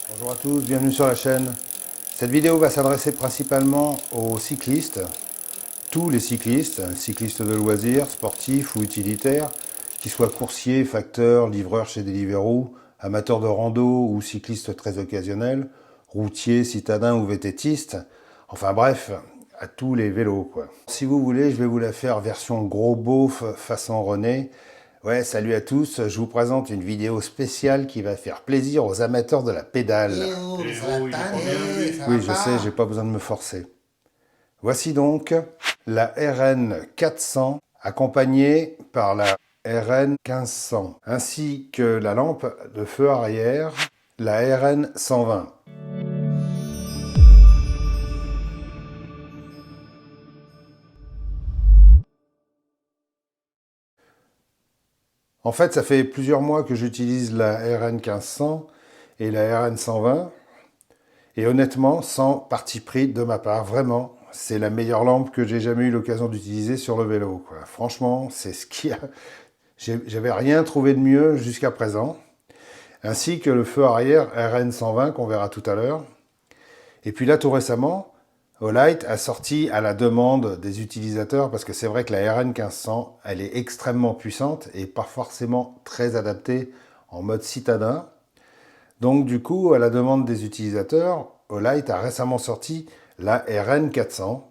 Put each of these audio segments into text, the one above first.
Bonjour à tous, bienvenue sur la chaîne. Cette vidéo va s'adresser principalement aux cyclistes, tous les cyclistes, cyclistes de loisirs, sportifs ou utilitaires, qu'ils soient coursiers, facteurs, livreurs chez Deliveroo, amateurs de rando ou cyclistes très occasionnels, routiers, citadins ou vététistes, enfin bref, à tous les vélos quoi. Si vous voulez, je vais vous la faire version gros beauf façon René. Ouais, salut à tous, je vous présente une vidéo spéciale qui va faire plaisir aux amateurs de la pédale. Eh oh, mais ça va Oh, il est pas bien tanner, lui. ça va Oui, je sais, j'ai pas. pas besoin de me forcer. Voici donc la RN 400 accompagnée par la RN 1500 ainsi que la lampe de feu arrière, la RN 120. En fait, ça fait plusieurs mois que j'utilise la RN 1500 et la RN 120 et honnêtement, sans parti pris de ma part, vraiment, c'est la meilleure lampe que j'ai jamais eu l'occasion d'utiliser sur le vélo, quoi. Franchement, c'est ce qui a... J'avais rien trouvé de mieux jusqu'à présent, ainsi que le feu arrière RN 120 qu'on verra tout à l'heure. Et puis là, tout récemment, Olight a sorti à la demande des utilisateurs, parce que c'est vrai que la RN 1500, elle est extrêmement puissante et pas forcément très adaptée en mode citadin. Donc du coup, à la demande des utilisateurs, Olight a récemment sorti la RN 400,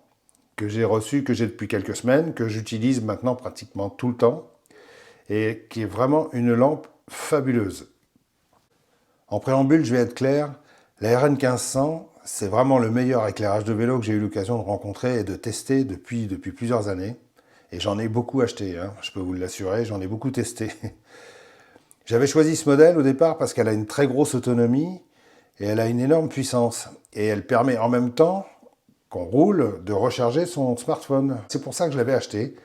que j'ai reçue, que j'ai depuis quelques semaines, que j'utilise maintenant pratiquement tout le temps, et qui est vraiment une lampe fabuleuse. En préambule, je vais être clair, la RN 1500, c'est vraiment le meilleur éclairage de vélo que j'ai eu l'occasion de rencontrer et de tester depuis plusieurs années. Et j'en ai beaucoup acheté, hein, je peux vous l'assurer, j'en ai beaucoup testé. J'avais choisi ce modèle au départ parce qu'elle a une très grosse autonomie et elle a une énorme puissance. Et elle permet en même temps qu'on roule de recharger son smartphone. C'est pour ça que je l'avais acheté,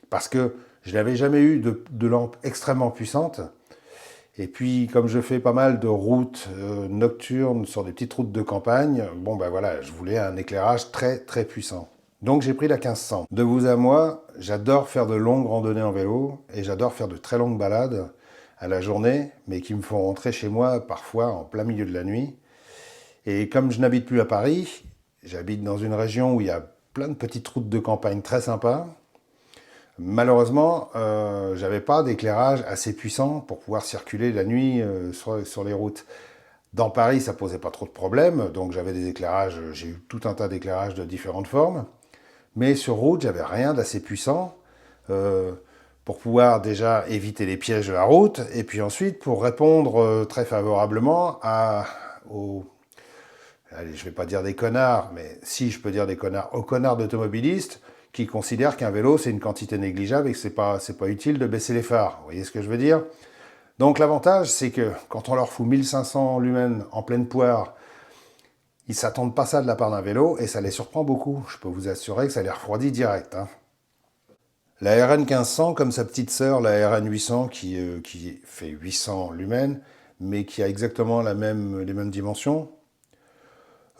parce que je n'avais jamais eu de lampe extrêmement puissante. Et puis, comme je fais pas mal de routes nocturnes sur des petites routes de campagne, bon ben voilà, je voulais un éclairage très très puissant. Donc j'ai pris la 1500. De vous à moi, j'adore faire de longues randonnées en vélo et j'adore faire de très longues balades à la journée, mais qui me font rentrer chez moi parfois en plein milieu de la nuit. Et comme je n'habite plus à Paris, j'habite dans une région où il y a plein de petites routes de campagne très sympas. Malheureusement, j'avais pas d'éclairage assez puissant pour pouvoir circuler la nuit sur les routes. Dans Paris, ça posait pas trop de problèmes, donc j'avais des éclairages, j'ai eu tout un tas d'éclairages de différentes formes. Mais sur route, j'avais rien d'assez puissant euh, pour pouvoir déjà éviter les pièges de la route, et puis ensuite pour répondre très favorablement aux, allez, je vais pas dire des connards, mais si je peux dire des connards, aux connards d'automobilistes qui considèrent qu'un vélo c'est une quantité négligeable et que c'est pas utile de baisser les phares. Vous voyez ce que je veux dire? Donc l'avantage c'est que quand on leur fout 1500 lumens en pleine poire, ils s'attendent pas ça de la part d'un vélo et ça les surprend beaucoup. Je peux vous assurer que ça les refroidit direct, hein. La RN 1500, comme sa petite sœur, la RN 800, qui fait 800 lumens, mais qui a exactement les mêmes dimensions,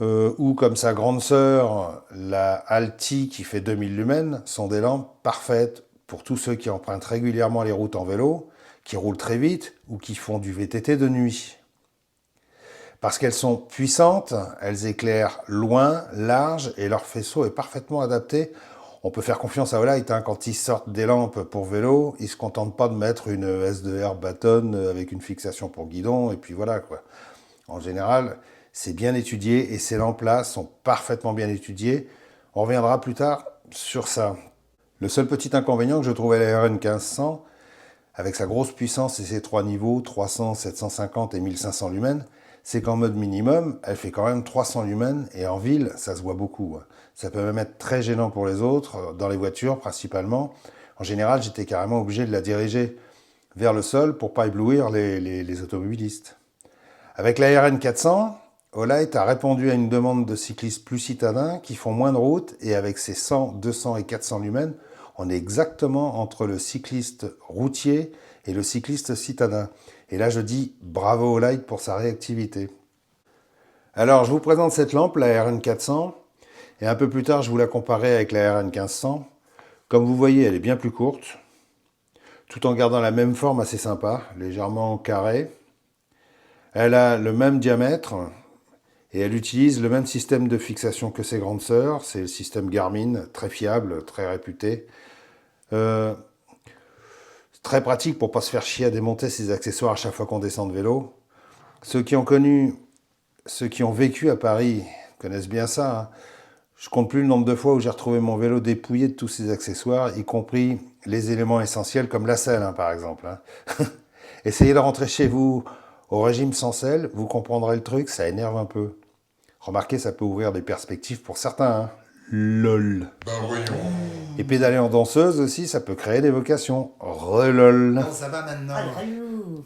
ou comme sa grande sœur, la Alti qui fait 2000 lumens, sont des lampes parfaites pour tous ceux qui empruntent régulièrement les routes en vélo, qui roulent très vite ou qui font du VTT de nuit. Parce qu'elles sont puissantes, elles éclairent loin, large et leur faisceau est parfaitement adapté. On peut faire confiance à Olight, hein, quand ils sortent des lampes pour vélo, ils ne se contentent pas de mettre une S2R Baton avec une fixation pour guidon et puis voilà quoi. En général, c'est bien étudié et ces lampes-là sont parfaitement bien étudiées. On reviendra plus tard sur ça. Le seul petit inconvénient que je trouvais à la RN 1500, avec sa grosse puissance et ses trois niveaux, 300, 750 et 1500 lumens, c'est qu'en mode minimum, elle fait quand même 300 lumens et en ville, ça se voit beaucoup. Ça peut même être très gênant pour les autres, dans les voitures principalement. En général, j'étais carrément obligé de la diriger vers le sol pour pas éblouir les automobilistes. Avec la RN 400, Olight a répondu à une demande de cyclistes plus citadins qui font moins de route et avec ses 100, 200 et 400 lumens, on est exactement entre le cycliste routier et le cycliste citadin. Et là, je dis bravo Olight pour sa réactivité. Alors, je vous présente cette lampe, la RN 400, et un peu plus tard, je vous la comparerai avec la RN 1500. Comme vous voyez, elle est bien plus courte, tout en gardant la même forme assez sympa, légèrement carrée. Elle a le même diamètre et elle utilise le même système de fixation que ses grandes sœurs. C'est le système Garmin, très fiable, très réputé. Euh, Très pratique pour pas se faire chier à démonter ses accessoires à chaque fois qu'on descend de vélo. Ceux qui ont vécu à Paris connaissent bien ça, hein. Je compte plus le nombre de fois où j'ai retrouvé mon vélo dépouillé de tous ses accessoires, y compris les éléments essentiels comme la selle, hein, par exemple, hein. Essayez de rentrer chez vous au régime sans selle, vous comprendrez le truc, ça énerve un peu. Remarquez, ça peut ouvrir des perspectives pour certains, hein. LOL. Ben voyons. Et pédaler en danseuse aussi, ça peut créer des vocations. Relol. Bon, ça va maintenant.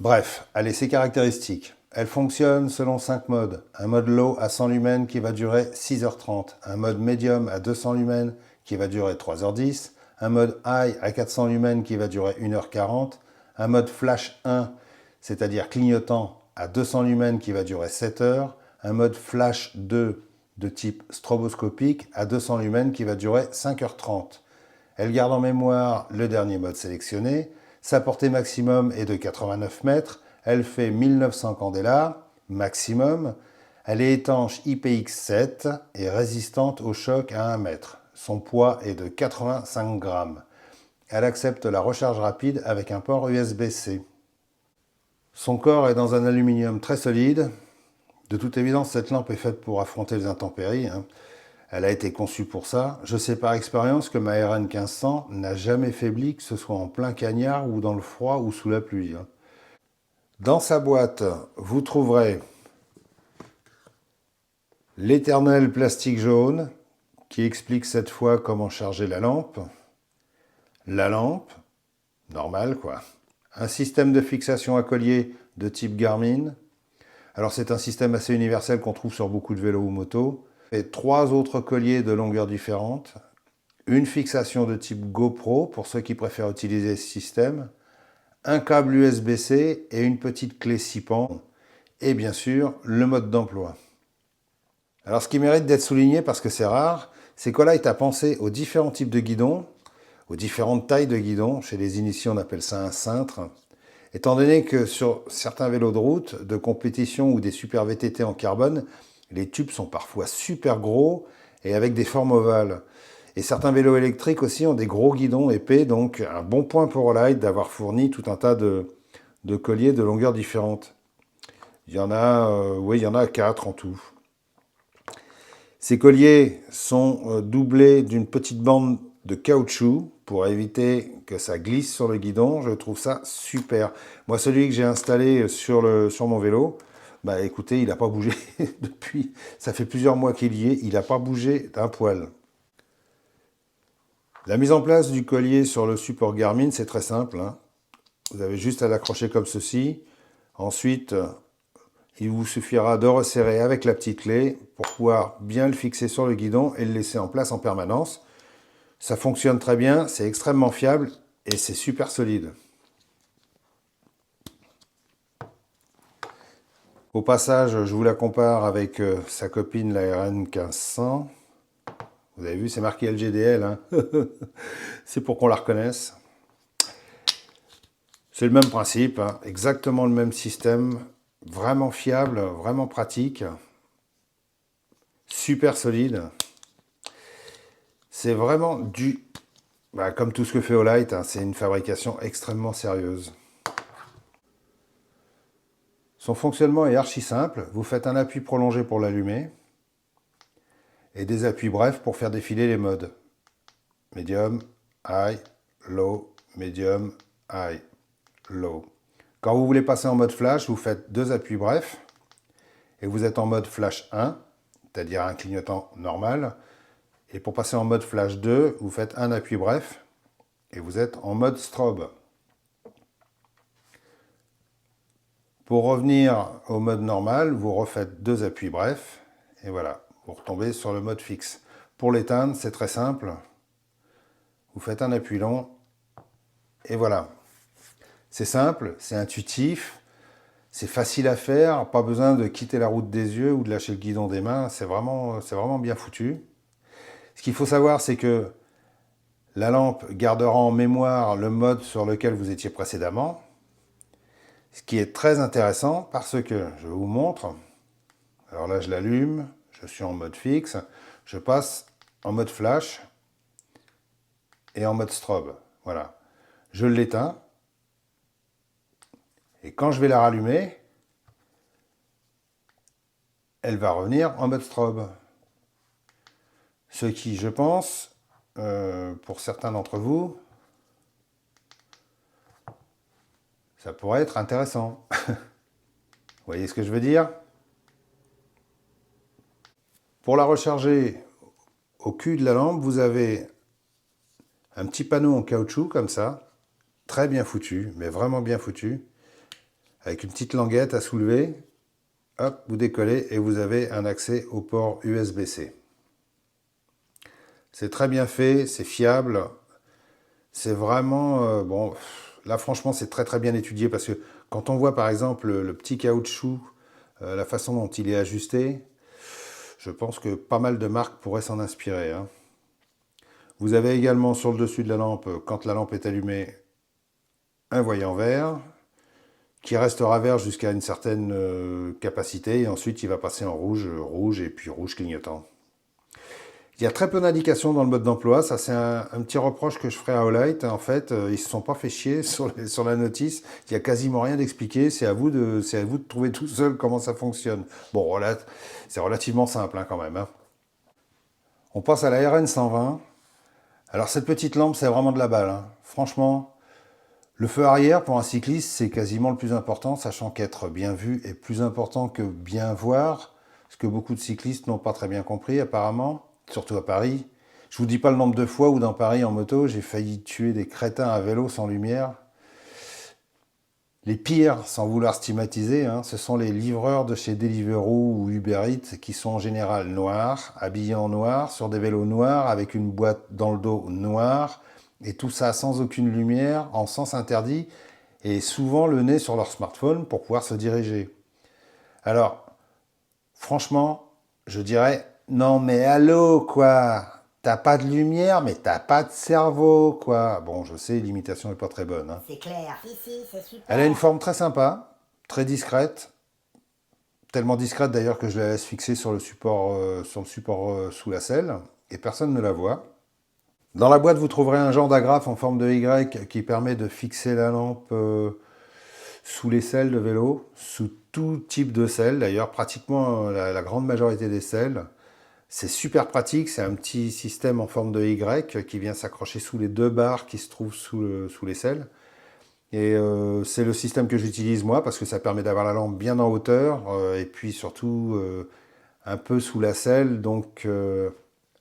Bref, allez, ses caractéristiques. Elle fonctionne selon 5 modes. Un mode low à 100 lumens qui va durer 6h30. Un mode medium à 200 lumens qui va durer 3h10. Un mode high à 400 lumens qui va durer 1h40. Un mode flash 1, c'est-à-dire clignotant, à 200 lumens qui va durer 7 heures. Un mode flash 2 de type stroboscopique à 200 lumens qui va durer 5h30. Elle garde en mémoire le dernier mode sélectionné. Sa portée maximum est de 89 mètres. Elle fait 1900 candélabres maximum. Elle est étanche IPX7 et résistante au choc à 1 mètre. Son poids est de 85 grammes. Elle accepte la recharge rapide avec un port USB-C. Son corps est dans un aluminium très solide. De toute évidence, cette lampe est faite pour affronter les intempéries, hein. Elle a été conçue pour ça. Je sais par expérience que ma RN 1500 n'a jamais faibli, que ce soit en plein cagnard ou dans le froid ou sous la pluie, hein. Dans sa boîte, vous trouverez l'éternel plastique jaune qui explique cette fois comment charger la lampe, normale quoi, un système de fixation à collier de type Garmin. Alors c'est un système assez universel qu'on trouve sur beaucoup de vélos ou motos, et 3 autres colliers de longueurs différentes, une fixation de type GoPro pour ceux qui préfèrent utiliser ce système, un câble USB-C et une petite clé 6 pans, et bien sûr le mode d'emploi. Alors ce qui mérite d'être souligné parce que c'est rare, c'est qu'Olight a pensé aux différents types de guidons, aux différentes tailles de guidons. Chez les initiés on appelle ça un cintre. Étant donné que sur certains vélos de route, de compétition ou des super VTT en carbone, les tubes sont parfois super gros et avec des formes ovales. Et certains vélos électriques aussi ont des gros guidons épais, donc un bon point pour Olight d'avoir fourni tout un tas de colliers de longueurs différentes. Il y en a 4 en tout. Ces colliers sont doublés d'une petite bande de caoutchouc pour éviter que ça glisse sur le guidon. Je trouve ça super. Moi, celui que j'ai installé sur mon vélo, bah écoutez, il n'a pas bougé depuis. Ça fait plusieurs mois qu'il y est. Il n'a pas bougé d'un poil. La mise en place du collier sur le support Garmin, c'est très simple, hein. Vous avez juste à l'accrocher comme ceci. Ensuite, il vous suffira de resserrer avec la petite clé pour pouvoir bien le fixer sur le guidon et le laisser en place en permanence. Ça fonctionne très bien, c'est extrêmement fiable et c'est super solide. Au passage, je vous la compare avec sa copine, la RN 1500. Vous avez vu, c'est marqué LGDL, hein. C'est pour qu'on la reconnaisse. C'est le même principe, hein. Exactement le même système. Vraiment fiable, vraiment pratique. Super solide. C'est vraiment comme tout ce que fait Olight, hein, c'est une fabrication extrêmement sérieuse. Son fonctionnement est archi simple. Vous faites un appui prolongé pour l'allumer et des appuis brefs pour faire défiler les modes. Medium, high, low, medium, high, low. Quand vous voulez passer en mode flash, vous faites 2 appuis brefs et vous êtes en mode flash 1, c'est-à-dire un clignotant normal. Et pour passer en mode flash 2, vous faites un appui bref et vous êtes en mode strobe. Pour revenir au mode normal, vous refaites 2 appuis brefs et voilà, vous retombez sur le mode fixe. Pour l'éteindre, c'est très simple. Vous faites un appui long et voilà. C'est simple, c'est intuitif, c'est facile à faire, pas besoin de quitter la route des yeux ou de lâcher le guidon des mains, c'est vraiment bien foutu. Ce qu'il faut savoir, c'est que la lampe gardera en mémoire le mode sur lequel vous étiez précédemment. Ce qui est très intéressant parce que, je vous montre, alors là je l'allume, je suis en mode fixe, je passe en mode flash et en mode strobe. Voilà. Je l'éteins et quand je vais la rallumer, elle va revenir en mode strobe. Ce qui, je pense, pour certains d'entre vous, ça pourrait être intéressant. Vous voyez ce que je veux dire? Pour la recharger, au cul de la lampe, vous avez un petit panneau en caoutchouc comme ça, très bien foutu, mais vraiment bien foutu, avec une petite languette à soulever. Hop, vous décollez et vous avez un accès au port USB-C. C'est très bien fait, c'est fiable. C'est vraiment... bon, là franchement c'est très très bien étudié parce que quand on voit par exemple le petit caoutchouc, la façon dont il est ajusté, je pense que pas mal de marques pourraient s'en inspirer, hein. Vous avez également sur le dessus de la lampe, quand la lampe est allumée, un voyant vert qui restera vert jusqu'à une certaine capacité et ensuite il va passer en rouge, rouge et puis rouge clignotant. Il y a très peu d'indications dans le mode d'emploi, ça c'est un petit reproche que je ferai à Olight. En fait, ils ne se sont pas fait chier sur la notice, il n'y a quasiment rien d'expliqué, c'est à vous de trouver tout seul comment ça fonctionne. Bon, c'est relativement simple hein, quand même, hein. On passe à la RN 120. Alors cette petite lampe, c'est vraiment de la balle, hein. Franchement, le feu arrière pour un cycliste, c'est quasiment le plus important, sachant qu'être bien vu est plus important que bien voir, ce que beaucoup de cyclistes n'ont pas très bien compris apparemment, surtout à Paris. Je vous dis pas le nombre de fois où dans Paris en moto, j'ai failli tuer des crétins à vélo sans lumière. Les pires, sans vouloir stigmatiser, hein, ce sont les livreurs de chez Deliveroo ou Uber Eats qui sont en général noirs, habillés en noir, sur des vélos noirs, avec une boîte dans le dos noire, et tout ça sans aucune lumière, en sens interdit, et souvent le nez sur leur smartphone pour pouvoir se diriger. Alors, franchement, je dirais, non mais allô quoi, t'as pas de lumière mais t'as pas de cerveau quoi. Bon, je sais, l'imitation est pas très bonne, hein. C'est clair. Si, c'est super. Elle a une forme très sympa, très discrète, tellement discrète d'ailleurs que je la laisse fixer sur le support sous la selle, et personne ne la voit. Dans la boîte, vous trouverez un genre d'agrafe en forme de Y qui permet de fixer la lampe sous les selles de vélo, sous tout type de selle, d'ailleurs pratiquement la grande majorité des selles. C'est super pratique, c'est un petit système en forme de Y qui vient s'accrocher sous les deux barres qui se trouvent sous les selles. Et c'est le système que j'utilise moi parce que ça permet d'avoir la lampe bien en hauteur et puis surtout un peu sous la selle, donc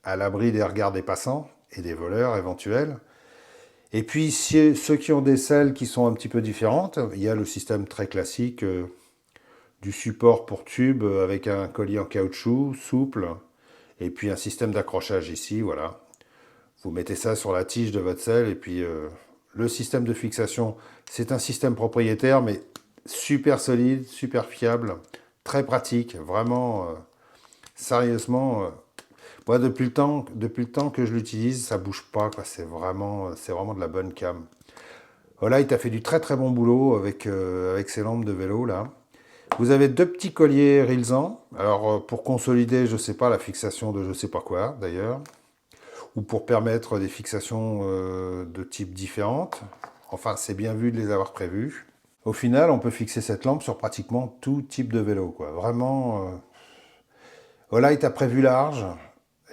à l'abri des regards des passants et des voleurs éventuels. Et puis ceux qui ont des selles qui sont un petit peu différentes, il y a le système très classique du support pour tube avec un collier en caoutchouc souple et puis un système d'accrochage ici, voilà. Vous mettez ça sur la tige de votre selle et puis le système de fixation, c'est un système propriétaire mais super solide, super fiable, très pratique, vraiment, sérieusement. Moi, depuis le temps que je l'utilise, ça bouge pas, quoi. C'est vraiment de la bonne cam. Voilà, il t'a fait du très très bon boulot avec ces lampes de vélo là. Vous avez deux petits colliers Rilsan. Alors pour consolider, je sais pas, la fixation de je sais pas quoi d'ailleurs, ou pour permettre des fixations de types différentes. Enfin, c'est bien vu de les avoir prévus. Au final, on peut fixer cette lampe sur pratiquement tout type de vélo, quoi. Vraiment. Olight a prévu large.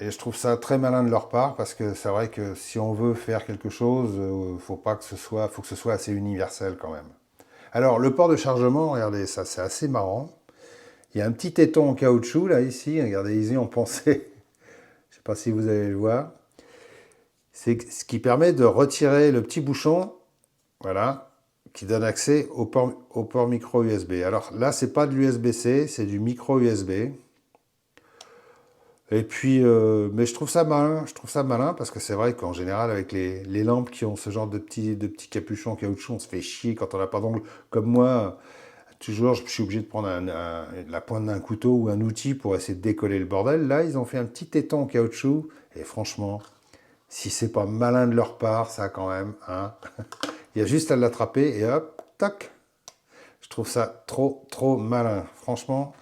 Et je trouve ça très malin de leur part parce que c'est vrai que si on veut faire quelque chose, faut que ce soit assez universel quand même. Alors le port de chargement, regardez ça, c'est assez marrant. Il y a un petit téton en caoutchouc là ici, regardez, ils y ont pensé. Je sais pas si vous allez le voir. C'est ce qui permet de retirer le petit bouchon, voilà, qui donne accès au port micro USB. Alors là, c'est pas de l'USB-C, c'est du micro USB. Et puis, mais je trouve ça malin parce que c'est vrai qu'en général, avec les lampes qui ont ce genre de petits capuchons en caoutchouc, on se fait chier quand on n'a pas d'ongle. Comme moi, toujours, je suis obligé de prendre la pointe d'un couteau ou un outil pour essayer de décoller le bordel. Là, ils ont fait un petit téton en caoutchouc. Et franchement, si c'est pas malin de leur part, ça quand même, hein. Il y a juste à l'attraper et hop, tac. trouve ça trop malin. Franchement,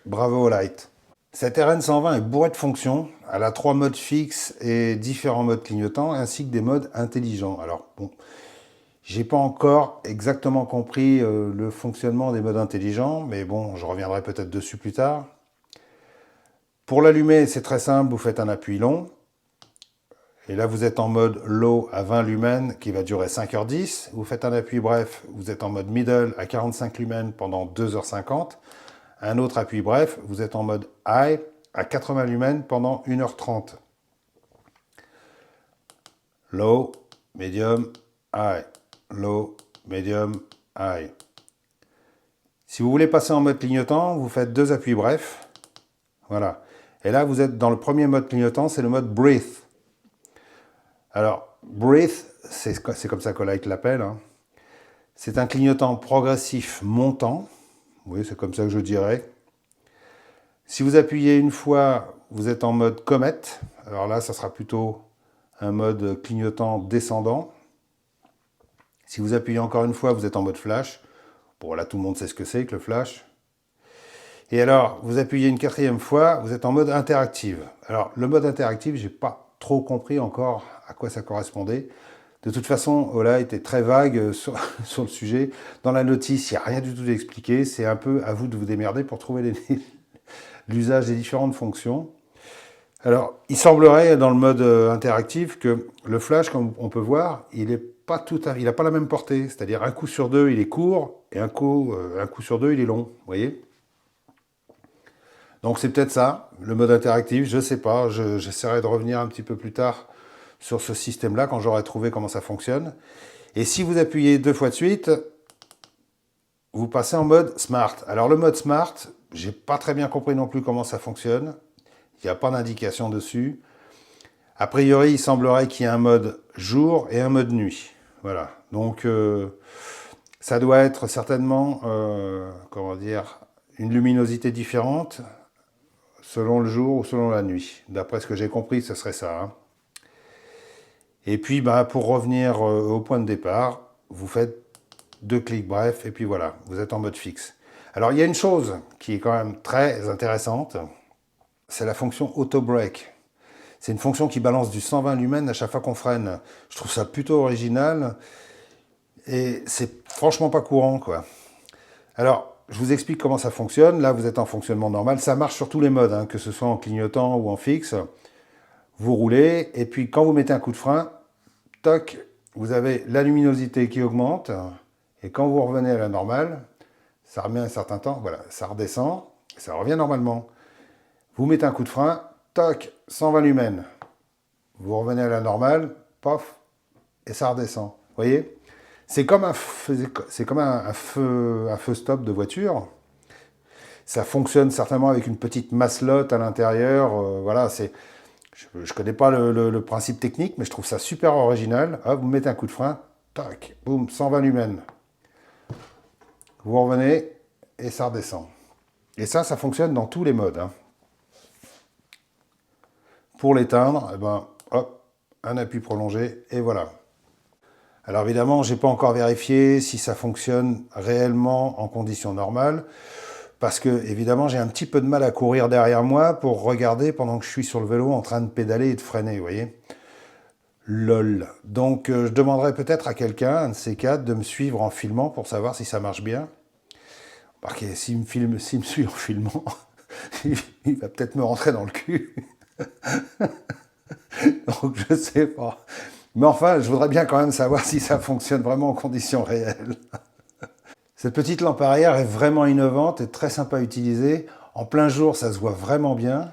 bravo Light. Cette RN120 est bourrée de fonctions. Elle a 3 modes fixes et différents modes clignotants, ainsi que des modes intelligents. Alors bon, j'ai pas encore exactement compris le fonctionnement des modes intelligents, mais bon, je reviendrai peut-être dessus plus tard. Pour l'allumer, c'est très simple, vous faites un appui long. Et là, vous êtes en mode low à 20 lumens qui va durer 5h10. Vous faites un appui bref, vous êtes en mode middle à 45 lumens pendant 2h50. Un autre appui bref, vous êtes en mode high à 80 lumens pendant 1h30. Low, medium, high. Low, medium, high. Si vous voulez passer en mode clignotant, vous faites 2 appuis brefs. Voilà. Et là, vous êtes dans le premier mode clignotant, c'est le mode breathe. Alors, breathe, c'est comme ça que Light l'appelle. Hein. C'est un clignotant progressif montant. Oui, c'est comme ça que je dirais. Si vous appuyez une fois, vous êtes en mode comète. Alors là, ça sera plutôt un mode clignotant descendant. Si vous appuyez encore une fois, vous êtes en mode flash. Bon, là, tout le monde sait ce que c'est que le flash. Et alors, vous appuyez une 4e fois, vous êtes en mode interactive. Alors, le mode interactive, j'ai pas trop compris encore à quoi ça correspondait. De toute façon, Ola était très vague sur le sujet. Dans la notice, il n'y a rien du tout expliqué. C'est un peu à vous de vous démerder pour trouver l'usage des différentes fonctions. Alors, il semblerait dans le mode interactif que le flash, comme on peut voir, il n'a pas la même portée. C'est-à-dire un coup sur deux, il est court, et un coup sur deux, il est long. Vous voyez ? Donc c'est peut-être ça, le mode interactif, je ne sais pas. J'essaierai de revenir un petit peu plus tard sur ce système-là quand j'aurai trouvé comment ça fonctionne. Et si vous appuyez 2 fois de suite, vous passez en mode Smart. Alors le mode Smart, j'ai pas très bien compris non plus comment ça fonctionne. Il n'y a pas d'indication dessus. A priori, il semblerait qu'il y ait un mode jour et un mode nuit. Voilà. Donc ça doit être certainement, comment dire, une luminosité différente selon le jour ou selon la nuit. D'après ce que j'ai compris, ce serait ça. Hein. Et puis, pour revenir au point de départ, vous faites 2 clics brefs, et puis voilà, vous êtes en mode fixe. Alors, il y a une chose qui est quand même très intéressante, c'est la fonction Auto Brake. C'est une fonction qui balance du 120 lumens à chaque fois qu'on freine. Je trouve ça plutôt original, et c'est franchement pas courant, quoi. Alors, je vous explique comment ça fonctionne. Là, vous êtes en fonctionnement normal. Ça marche sur tous les modes, hein, que ce soit en clignotant ou en fixe. Vous roulez, et puis quand vous mettez un coup de frein, toc, vous avez la luminosité qui augmente, et quand vous revenez à la normale, ça remet un certain temps, voilà, ça redescend, et ça revient normalement. Vous mettez un coup de frein, toc, 120 lumens. Vous revenez à la normale, pof, et ça redescend. Vous voyez ? C'est comme un feu stop de voiture. Ça fonctionne certainement avec une petite masselotte à l'intérieur. Voilà, je ne connais pas le principe technique, mais je trouve ça super original. Hop, vous mettez un coup de frein, tac, boum, 120 lumens. Vous revenez et ça redescend. Et ça fonctionne dans tous les modes. Hein. Pour l'éteindre, hop, un appui prolongé et voilà. Alors évidemment, je n'ai pas encore vérifié si ça fonctionne réellement en conditions normales, parce que évidemment, j'ai un petit peu de mal à courir derrière moi pour regarder pendant que je suis sur le vélo en train de pédaler et de freiner, vous voyez. LOL. Donc je demanderai peut-être à quelqu'un, un de ces quatre, de me suivre en filmant pour savoir si ça marche bien. Parce que s'il me suit en filmant, il va peut-être me rentrer dans le cul. Donc je sais pas. Mais enfin, je voudrais bien quand même savoir si ça fonctionne vraiment en conditions réelles. Cette petite lampe arrière est vraiment innovante et très sympa à utiliser. En plein jour, ça se voit vraiment bien.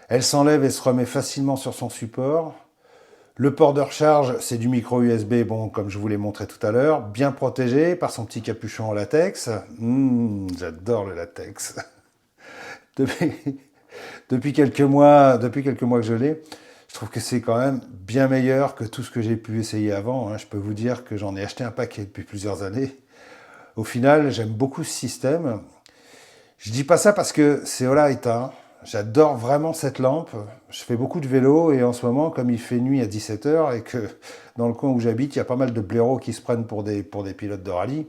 Elle s'enlève et se remet facilement sur son support. Le port de recharge, c'est du micro USB, bon, comme je vous l'ai montré tout à l'heure, bien protégé par son petit capuchon en latex. J'adore le latex. Depuis quelques mois que je l'ai, je trouve que c'est quand même bien meilleur que tout ce que j'ai pu essayer avant. Hein. Je peux vous dire que j'en ai acheté un paquet depuis plusieurs années. Au final, j'aime beaucoup ce système. Je dis pas ça parce que c'est Olight. Hein. J'adore vraiment cette lampe. Je fais beaucoup de vélo et en ce moment, comme il fait nuit à 17h et que dans le coin où j'habite, il y a pas mal de blaireaux qui se prennent pour des pilotes de rallye,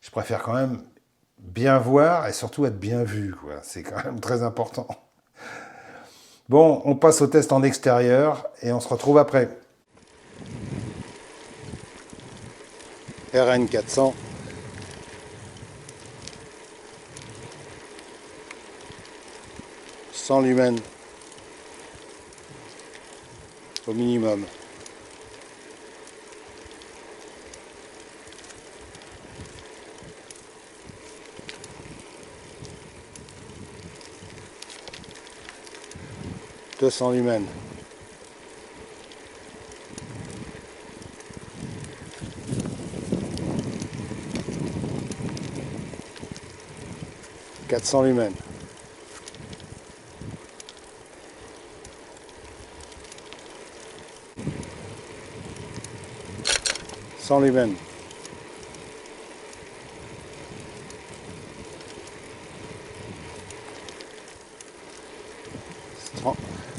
Je préfère quand même bien voir et surtout être bien vu, quoi. C'est quand même très important. Bon, on passe au test en extérieur et on se retrouve après. RN 400. 100 lumens au minimum. « 200 lumens. 400 lumens. 100 lumens.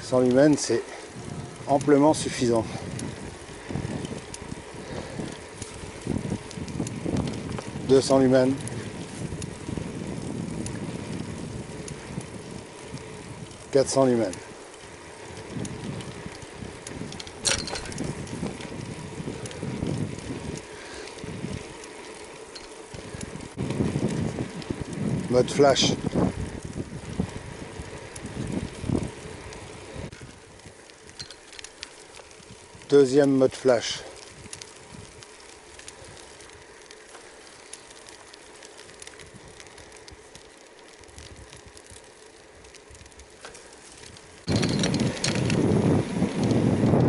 100 lumens, c'est amplement suffisant. 200 lumens. 400 lumens. Mode flash. Deuxième mode flash.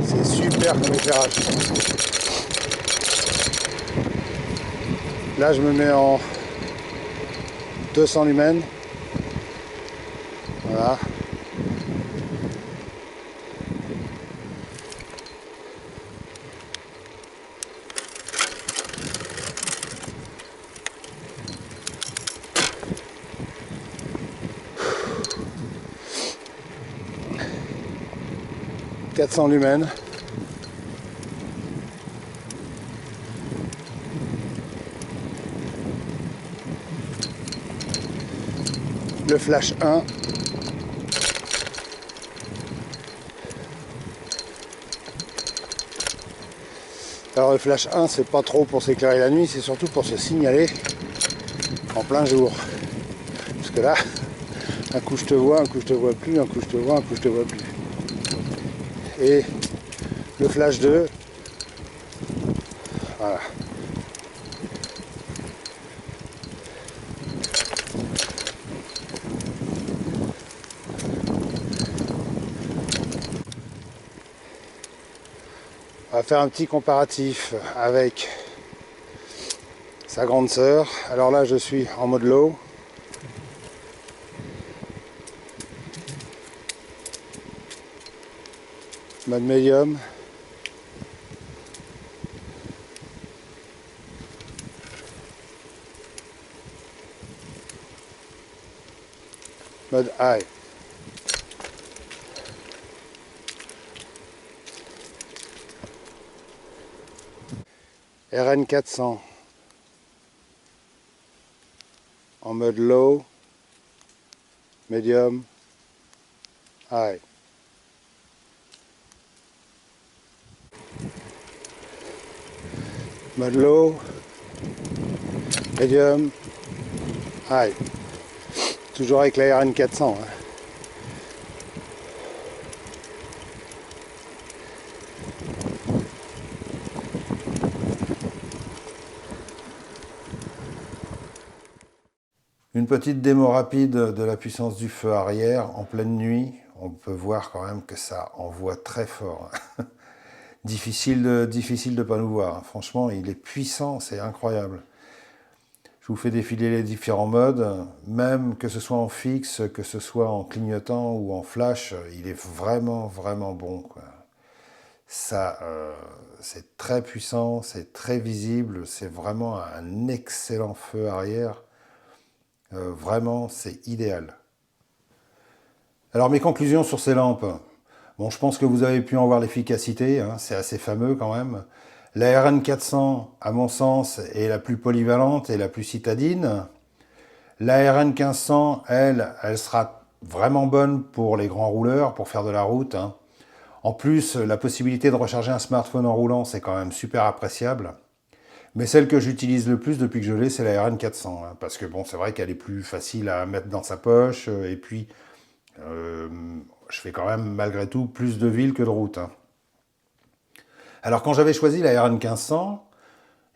C'est super comme éclairage. Là je me mets en 200 lumens. Voilà. « 400 lumens. Le flash 1. Alors le flash 1, c'est pas trop pour s'éclairer la nuit, c'est surtout pour se signaler en plein jour. Parce que là, un coup je te vois, un coup je te vois plus, un coup je te vois, un coup je te vois plus. Et le flash 2, voilà. On va faire un petit comparatif avec sa grande sœur. Alors là, je suis en mode low. Mode médium. Mode high. RN 400 en mode low, medium, high. Mode low, medium, high. Toujours avec la RN 400. Hein. Une petite démo rapide de la puissance du feu arrière en pleine nuit. On peut voir quand même que ça envoie très fort. Difficile de pas nous voir. Franchement, il est puissant, c'est incroyable. Je vous fais défiler les différents modes, même que ce soit en fixe, que ce soit en clignotant ou en flash, il est vraiment, vraiment bon, quoi. Ça, c'est très puissant, c'est très visible, c'est vraiment un excellent feu arrière. Vraiment, c'est idéal. Alors mes conclusions sur ces lampes. Bon, je pense que vous avez pu en voir l'efficacité, hein, c'est assez fameux quand même. La RN 400, à mon sens, est la plus polyvalente et la plus citadine. La RN 1500, elle sera vraiment bonne pour les grands rouleurs, pour faire de la route, hein. En plus, la possibilité de recharger un smartphone en roulant, c'est quand même super appréciable. Mais celle que j'utilise le plus depuis que je l'ai, c'est la RN 400, hein, parce que bon, c'est vrai qu'elle est plus facile à mettre dans sa poche, et puis euh, je fais quand même malgré tout plus de ville que de route, hein. Alors quand j'avais choisi la RN 1500,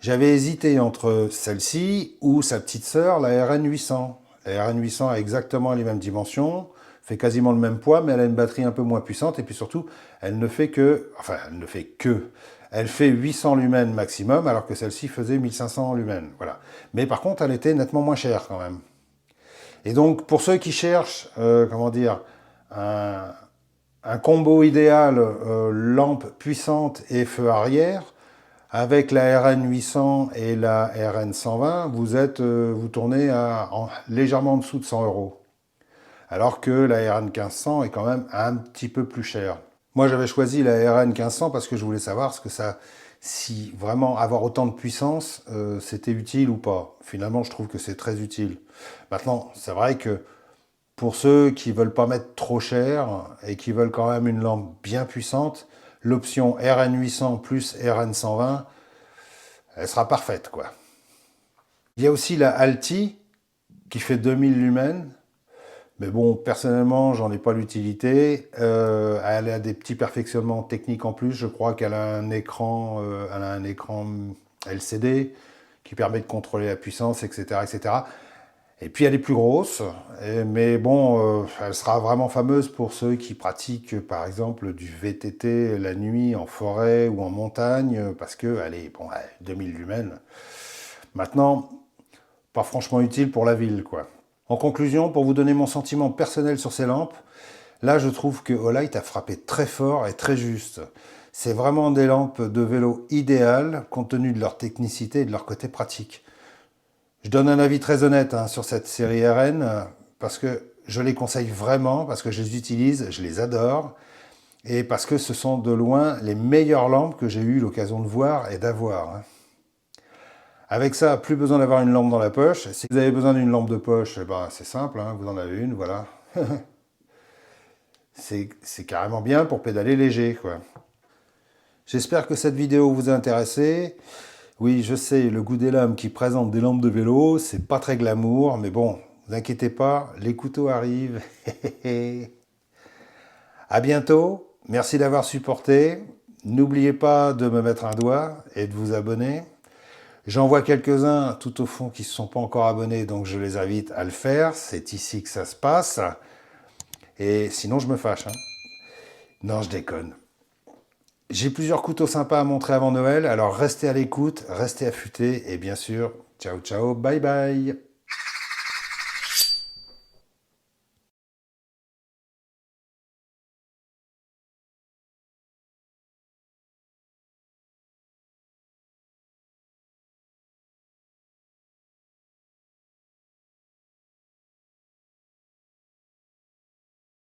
j'avais hésité entre celle-ci ou sa petite sœur, la RN 800. La RN 800 a exactement les mêmes dimensions, fait quasiment le même poids, mais elle a une batterie un peu moins puissante, et puis surtout, elle ne fait que, enfin, elle ne fait que, elle fait 800 lumens maximum, alors que celle-ci faisait 1500 lumens, voilà. Mais par contre, elle était nettement moins chère quand même. Et donc, pour ceux qui cherchent, comment dire, un, un combo idéal, lampe puissante et feu arrière, avec la RN 800 et la RN 120, vous tournez légèrement en dessous de 100 euros. Alors que la RN 1500 est quand même un petit peu plus chère. Moi, j'avais choisi la RN 1500 parce que je voulais savoir si vraiment avoir autant de puissance, c'était utile ou pas. Finalement, je trouve que c'est très utile. Maintenant, c'est vrai que pour ceux qui veulent pas mettre trop cher et qui veulent quand même une lampe bien puissante, l'option RN 800 plus RN 120, elle sera parfaite, quoi. Il y a aussi la Alti qui fait 2000 lumens. Mais bon, personnellement, j'en ai pas l'utilité. Elle a des petits perfectionnements techniques en plus. Je crois qu'elle a elle a un écran LCD qui permet de contrôler la puissance, etc., etc. Et puis elle est plus grosse, mais bon, elle sera vraiment fameuse pour ceux qui pratiquent par exemple du VTT la nuit en forêt ou en montagne, parce qu'elle est, bon, 2000 lumens. Maintenant, pas franchement utile pour la ville, quoi. En conclusion, pour vous donner mon sentiment personnel sur ces lampes, là je trouve que Olight a frappé très fort et très juste. C'est vraiment des lampes de vélo idéales compte tenu de leur technicité et de leur côté pratique. Je donne un avis très honnête, hein, sur cette série RN, parce que je les conseille vraiment, parce que je les utilise, je les adore, et parce que ce sont de loin les meilleures lampes que j'ai eu l'occasion de voir et d'avoir, hein. Avec ça, plus besoin d'avoir une lampe dans la poche. Si vous avez besoin d'une lampe de poche, eh ben, c'est simple, hein, vous en avez une, voilà. C'est carrément bien pour pédaler léger, quoi. J'espère que cette vidéo vous a intéressé. Oui, je sais, le goût des lames qui présente des lampes de vélo, c'est pas très glamour, mais bon, vous inquiétez pas, les couteaux arrivent. À bientôt, merci d'avoir supporté. N'oubliez pas de me mettre un doigt et de vous abonner. J'en vois quelques-uns tout au fond qui ne se sont pas encore abonnés, donc je les invite à le faire. C'est ici que ça se passe. Et sinon, je me fâche, hein. Non, je déconne. J'ai plusieurs couteaux sympas à montrer avant Noël, alors restez à l'écoute, restez affûtés et bien sûr, ciao ciao, bye bye.